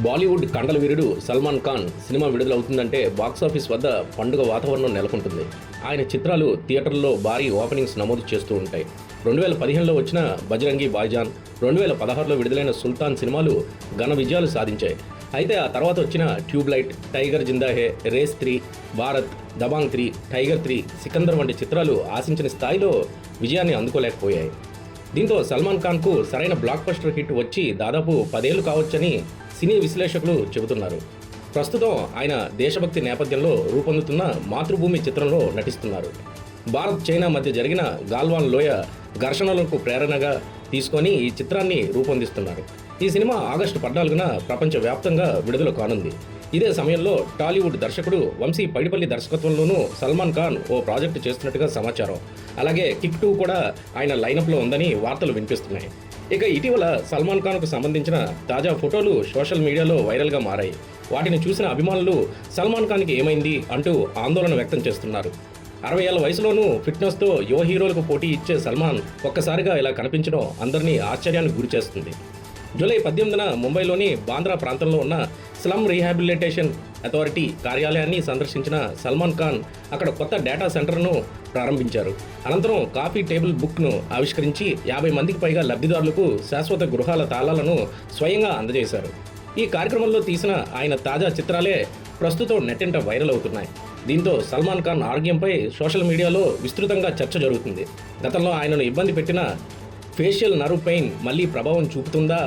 బాలీవుడ్ కండల వీరుడు Salman Khan cinema విడుదలవుతుందంటే box office వద్ద పండుగ వాతావరణం నెలకొంటుంది. ఆయన చిత్రాలు థియేటర్లలో భారీ ఓపెనింగ్స్ నమోదు చేస్తూ ఉంటాయి. 2015లో వచ్చిన బజరంగి భాయిజాన్, 2016లో విడుదలైన సుల్తాన్ సినిమాలు ఘన విజయాలు సాధించాయి. అయితే ఆ తర్వాత వచ్చిన ట్యూబ్లైట్, టైగర్ జిందా హే, రేస్ 3, భారత్, దబాంగ్ 3, టైగర్ 3, సికందర్ వంటి చిత్రాలు ఆశించిన స్థాయిలో విజయాన్ని అందుకోలేకపోయాయి. దీంతో సల్మాన్ ఖాన్కు సరైన బ్లాక్ బస్టర్ హిట్ వచ్చి దాదాపు 10 ఏళ్లు కావచ్చని సినీ విశ్లేషకులు చెబుతున్నారు. ప్రస్తుతం ఆయన దేశభక్తి నేపథ్యంలో రూపొందుతున్న మాతృభూమి చిత్రంలో నటిస్తున్నారు. భారత్, చైనా మధ్య జరిగిన గాల్వాన్ లోయ ఘర్షణలకు ప్రేరణగా తీసుకొని ఈ చిత్రాన్ని రూపొందిస్తున్నారు. ఈ సినిమా ఆగస్టు 14న ప్రపంచవ్యాప్తంగా విడుదల కానుంది. ఇదే సమయంలో టాలీవుడ్ దర్శకుడు వంశీ పైడిపల్లి దర్శకత్వంలోనూ సల్మాన్ ఖాన్ ఓ ప్రాజెక్టు చేస్తున్నట్టుగా సమాచారం. అలాగే కిక్ 2 కూడా ఆయన లైనప్లో ఉందని వార్తలు వినిపిస్తున్నాయి. ఇక ఇటీవల సల్మాన్ ఖాన్కు సంబంధించిన తాజా ఫోటోలు సోషల్ మీడియాలో వైరల్గా మారాయి. వాటిని చూసిన అభిమానులు సల్మాన్ ఖాన్కి ఏమైంది అంటూ ఆందోళన వ్యక్తం చేస్తున్నారు. 60 ఏళ్ల వయసులోనూ ఫిట్నెస్తో యువ హీరోలకు పోటీ ఇచ్చే సల్మాన్ ఒక్కసారిగా ఇలా కనిపించడం అందరినీ ఆశ్చర్యానికి గురిచేస్తుంది. జూలై 18న ముంబైలోని బాంద్రా ప్రాంతంలో ఉన్న స్లమ్ రీహాబిలిటేషన్ అథారిటీ కార్యాలయాన్ని సందర్శించిన సల్మాన్ ఖాన్ అక్కడ కొత్త డేటా సెంటర్ను ప్రారంభించారు. అనంతరం కాఫీ టేబుల్ బుక్ను ఆవిష్కరించి 50 మందికి పైగా లబ్ధిదారులకు శాశ్వత గృహాల తాళాలను స్వయంగా అందజేశారు. ఈ కార్యక్రమంలో తీసిన ఆయన తాజా చిత్రాలే ప్రస్తుతం నెట్టింట వైరల్ అవుతున్నాయి. దీంతో సల్మాన్ ఖాన్ ఆరోగ్యంపై సోషల్ మీడియాలో విస్తృతంగా చర్చ జరుగుతుంది. గతంలో ఆయనను ఇబ్బంది పెట్టిన ఫేషియల్ నర్వ్ పెయిన్ మళ్లీ ప్రభావం చూపుతుందా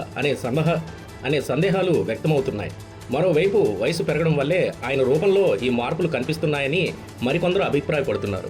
అనే సందేహాలు వ్యక్తమవుతున్నాయి. మరోవైపు వయసు పెరగడం వల్లే ఆయన రూపంలో ఈ మార్పులు కనిపిస్తున్నాయని మరికొందరు అభిప్రాయపడుతున్నారు.